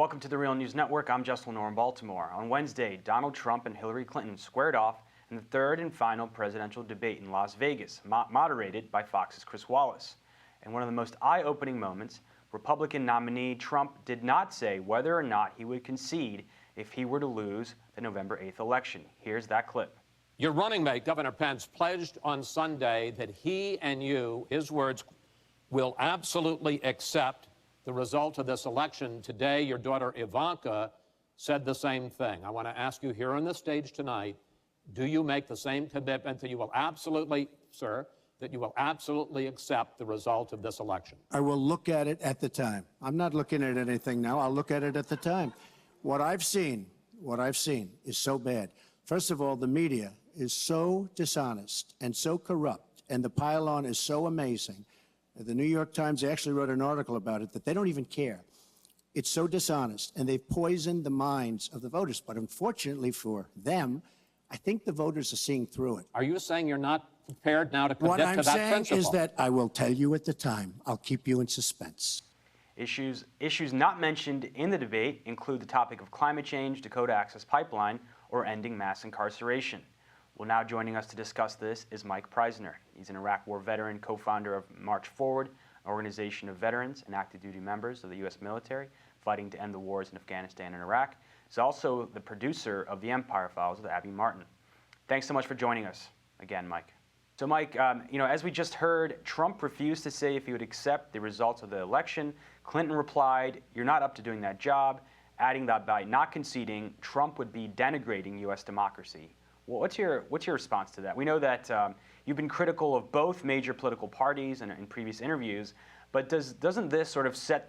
Welcome to the Real News Network. I'm Jess Lenore in Baltimore. On Wednesday, Donald Trump and Hillary Clinton squared off in the third and final presidential debate in Las Vegas, moderated by Fox's Chris Wallace. In one of the most eye-opening moments, Republican nominee Trump did not say whether or not he would concede if he were to lose the November 8th election. Here's that clip. Your running mate, Governor Pence, pledged on Sunday that he and you, his words, will absolutely accept the result of this election. Today, your daughter Ivanka said the same thing. I want to ask you here on the stage tonight, do you make the same commitment that you will absolutely, sir, that you will absolutely accept the result of this election? I will look at it at the time. I'm not looking at anything now. I'll look at it at the time. What I've seen is so bad. First of all, the media is so dishonest and so corrupt, and the pile-on is so amazing. The New York Times actually wrote an article about it that they don't even care. It's so dishonest, and they've poisoned the minds of the voters. But unfortunately for them, I think the voters are seeing through it. Are you saying you're not prepared now to commit to that principle? What I'm saying is that I will tell you at the time. I'll keep you in suspense. Issues not mentioned in the debate include the topic of climate change, Dakota Access Pipeline, or ending mass incarceration. Well, now joining us to discuss this is Mike Prysner. He's an Iraq War veteran, co-founder of March Forward, an organization of veterans and active duty members of the U.S. military fighting to end the wars in Afghanistan and Iraq. He's also the producer of the Empire Files with Abby Martin. Thanks so much for joining us again, Mike. So, Mike, as we just heard, Trump refused to say if he would accept the results of the election. Clinton replied, "You're not up to doing that job," adding that by not conceding, Trump would be denigrating U.S. democracy. Well, what's your response to that? We know that you've been critical of both major political parties in previous interviews, but doesn't this sort of set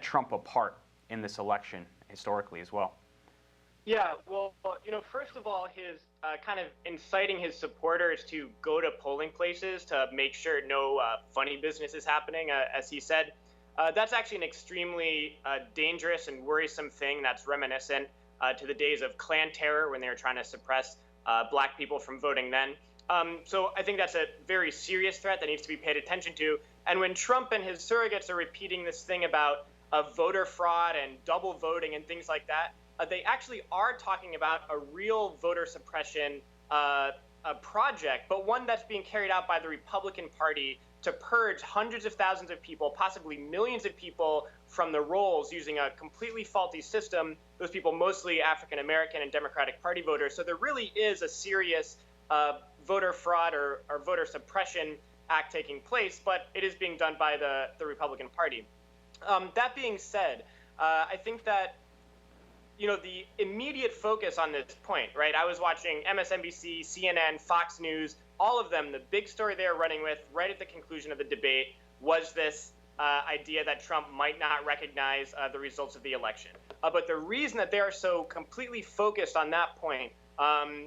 Trump apart in this election historically as well? Yeah, well, first of all, his kind of inciting his supporters to go to polling places to make sure no funny business is happening, as he said, that's actually an extremely dangerous and worrisome thing that's reminiscent to the days of Klan terror when they were trying to suppress black people from voting then. So I think that's a very serious threat that needs to be paid attention to. And when Trump and his surrogates are repeating this thing about voter fraud and double voting and things like that, they actually are talking about a real voter suppression project, but one that's being carried out by the Republican Party to purge hundreds of thousands of people, possibly millions of people from the rolls using a completely faulty system, those people mostly African American and Democratic Party voters. So there really is a serious voter fraud or voter suppression act taking place, but it is being done by the Republican Party. That being said, I think that the immediate focus on this point, right? I was watching MSNBC, CNN, Fox News, all of them. The big story they were running with right at the conclusion of the debate was this idea that Trump might not recognize the results of the election. But the reason that they are so completely focused on that point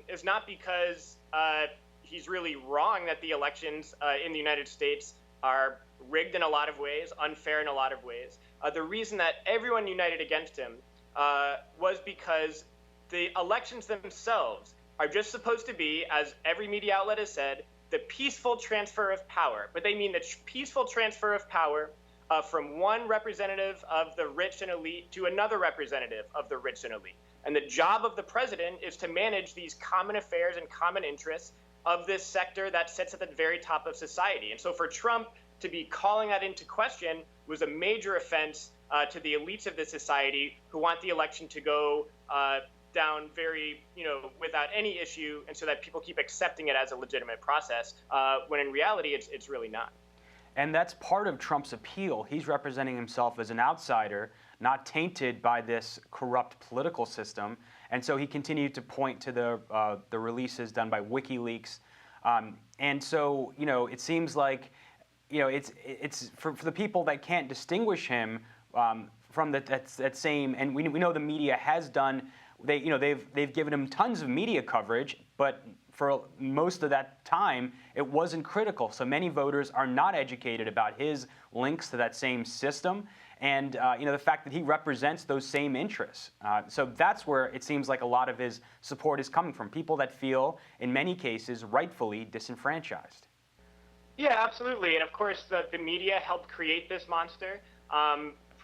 is not because he's really wrong that the elections in the United States are rigged in a lot of ways, unfair in a lot of ways. The reason that everyone united against him was because the elections themselves are just supposed to be, as every media outlet has said, the peaceful transfer of power. But they mean the peaceful transfer of power from one representative of the rich and elite to another representative of the rich and elite. And the job of the president is to manage these common affairs and common interests of this sector that sits at the very top of society. And so for Trump to be calling that into question was a major offense to the elites of this society who want the election to go down very, without any issue, and so that people keep accepting it as a legitimate process, when in reality it's really not. And that's part of Trump's appeal. He's representing himself as an outsider, not tainted by this corrupt political system, and so he continued to point to the releases done by WikiLeaks, and so it seems like it's for the people that can't distinguish him from that same, and we know the media has done. They've given him tons of media coverage, but for most of that time, it wasn't critical. So many voters are not educated about his links to that same system, and the fact that he represents those same interests. So that's where it seems like a lot of his support is coming from, people that feel, in many cases, rightfully disenfranchised. Yeah, absolutely. And of course, the media helped create this monster.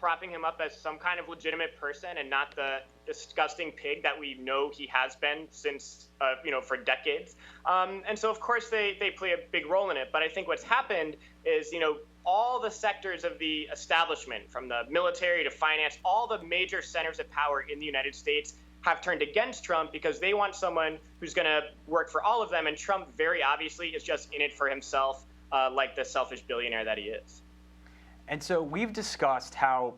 propping him up as some kind of legitimate person and not the disgusting pig that we know he has been since, for decades. And so, of course, they play a big role in it. But I think what's happened is, all the sectors of the establishment, from the military to finance, all the major centers of power in the United States have turned against Trump because they want someone who's going to work for all of them. And Trump, very obviously, is just in it for himself, like the selfish billionaire that he is. And so we've discussed how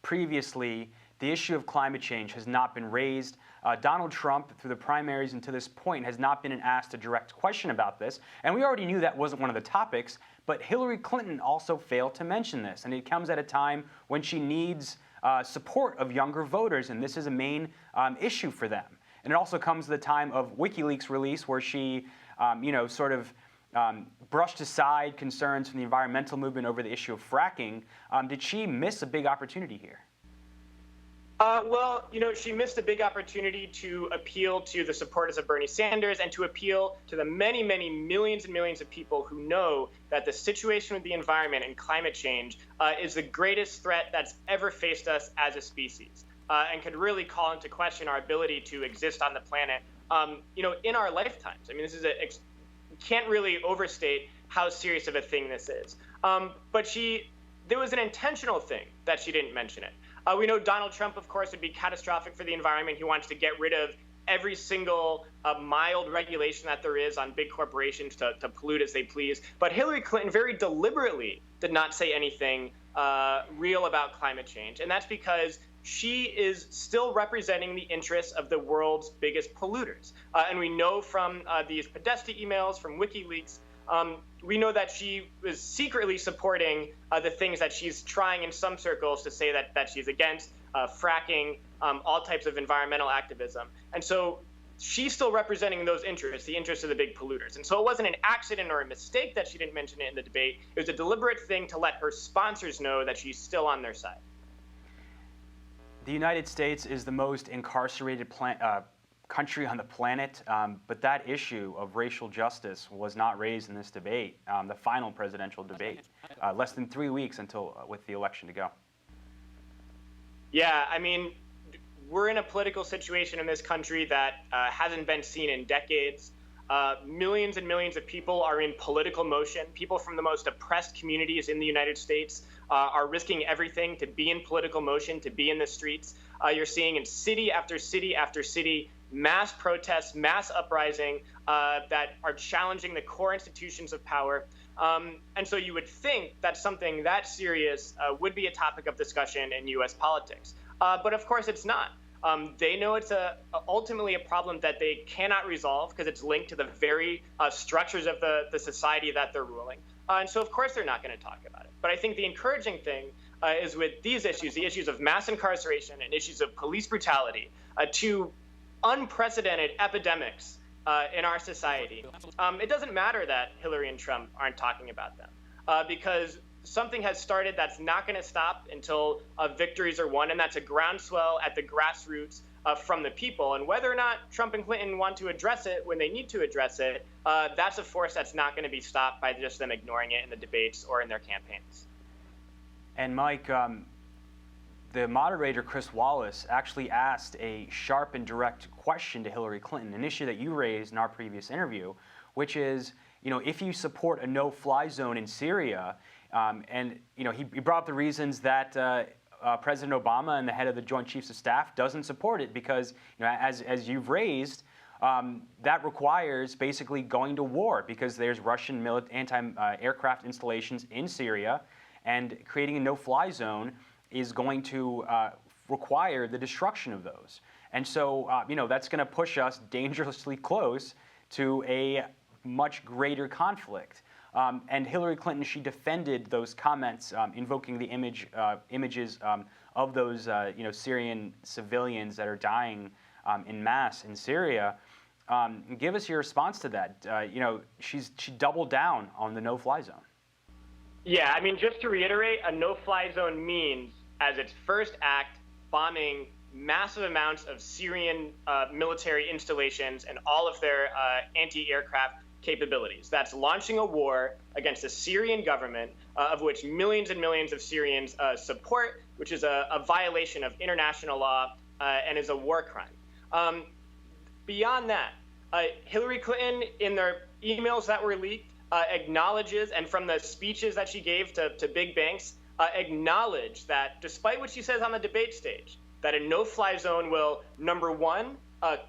previously the issue of climate change has not been raised. Donald Trump, through the primaries and to this point, has not been asked a direct question about this. And we already knew that wasn't one of the topics, but Hillary Clinton also failed to mention this. And it comes at a time when she needs support of younger voters, and this is a main issue for them. And it also comes at the time of WikiLeaks release, where she, brushed aside concerns from the environmental movement over the issue of fracking. Did she miss a big opportunity here? She missed a big opportunity to appeal to the supporters of Bernie Sanders and to appeal to the many, many millions and millions of people who know that the situation with the environment and climate change is the greatest threat that's ever faced us as a species, and could really call into question our ability to exist on the planet, in our lifetimes. I mean, this is can't really overstate how serious of a thing this is. But there was an intentional thing that she didn't mention it. We know Donald Trump, of course, would be catastrophic for the environment. He wants to get rid of every single mild regulation that there is on big corporations to pollute as they please. But Hillary Clinton very deliberately did not say anything real about climate change. And that's because she is still representing the interests of the world's biggest polluters. And we know from these Podesta emails, from WikiLeaks, we know that she was secretly supporting the things that she's trying in some circles to say that she's against, fracking, all types of environmental activism. And so she's still representing those interests, the interests of the big polluters. And so it wasn't an accident or a mistake that she didn't mention it in the debate. It was a deliberate thing to let her sponsors know that she's still on their side. The United States is the most incarcerated country on the planet, but that issue of racial justice was not raised in this debate, the final presidential debate, less than 3 weeks until with the election to go. Yeah, I mean, we're in a political situation in this country that hasn't been seen in decades. Millions and millions of people are in political motion. People from the most oppressed communities in the United States are risking everything to be in political motion, to be in the streets. You're seeing in city after city after city mass protests, mass uprising that are challenging the core institutions of power. And so you would think that something that serious would be a topic of discussion in U.S. politics. But of course it's not. They know it's ultimately a problem that they cannot resolve because it's linked to the very structures of the society that they're ruling. And so, of course, they're not going to talk about it. But I think the encouraging thing is with these issues, the issues of mass incarceration and issues of police brutality, two unprecedented epidemics in our society. It doesn't matter that Hillary and Trump aren't talking about them because something has started that's not going to stop until victories are won, and that's a groundswell at the grassroots from the people. And whether or not Trump and Clinton want to address it when they need to address it, that's a force that's not going to be stopped by just them ignoring it in the debates or in their campaigns. And Mike, the moderator, Chris Wallace, actually asked a sharp and direct question to Hillary Clinton, an issue that you raised in our previous interview, which is, if you support a no-fly zone in Syria, he brought up the reasons that President Obama and the head of the Joint Chiefs of Staff doesn't support it because, as you've raised, that requires basically going to war because there's Russian anti-aircraft installations in Syria, and creating a no-fly zone is going to require the destruction of those. And so, that's going to push us dangerously close to a much greater conflict. And Hillary Clinton, she defended those comments, invoking the images of those Syrian civilians that are dying en masse in Syria. Give us your response to that. She doubled down on the no-fly zone. Yeah, I mean, just to reiterate, a no-fly zone means, as its first act, bombing massive amounts of Syrian military installations and all of their anti-aircraft capabilities. That's launching a war against the Syrian government, of which millions and millions of Syrians support, which is a violation of international law and is a war crime. Beyond that, Hillary Clinton, in their emails that were leaked, acknowledges, and from the speeches that she gave to big banks, acknowledged that despite what she says on the debate stage, that a no-fly zone will, number one,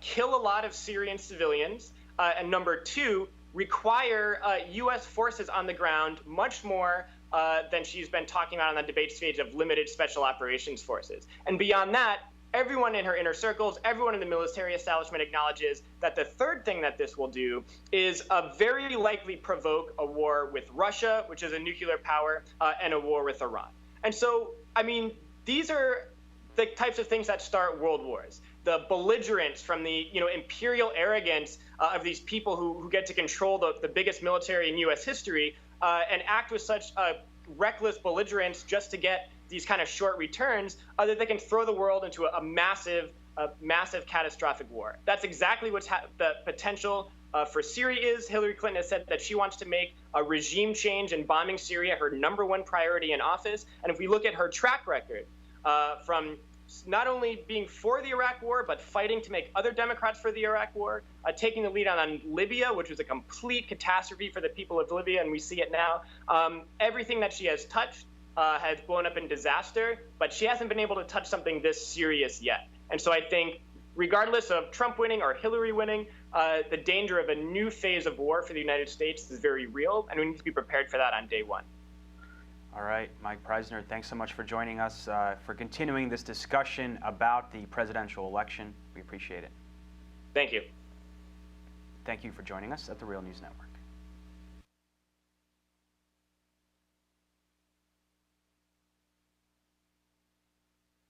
kill a lot of Syrian civilians, and number two, require U.S. forces on the ground much more than she's been talking about on the debate stage of limited special operations forces. And beyond that, everyone in her inner circles, everyone in the military establishment acknowledges that the third thing that this will do is very likely provoke a war with Russia, which is a nuclear power, and a war with Iran. And so, I mean, these are the types of things that start world wars. The belligerence from the imperial arrogance of these people who get to control the biggest military in U.S. history and act with such reckless belligerence just to get these kind of short returns, that they can throw the world into a massive catastrophic war. That's exactly what's the potential for Syria is. Hillary Clinton has said that she wants to make a regime change in bombing Syria her #1 priority in office. And if we look at her track record from not only being for the Iraq war, but fighting to make other Democrats for the Iraq war, taking the lead on Libya, which was a complete catastrophe for the people of Libya, and we see it now. Everything that she has touched has blown up in disaster, but she hasn't been able to touch something this serious yet. And so I think, regardless of Trump winning or Hillary winning, the danger of a new phase of war for the United States is very real, and we need to be prepared for that on day one. All right, Mike Prysner, thanks so much for joining us, for continuing this discussion about the presidential election. We appreciate it. Thank you. Thank you for joining us at the Real News Network.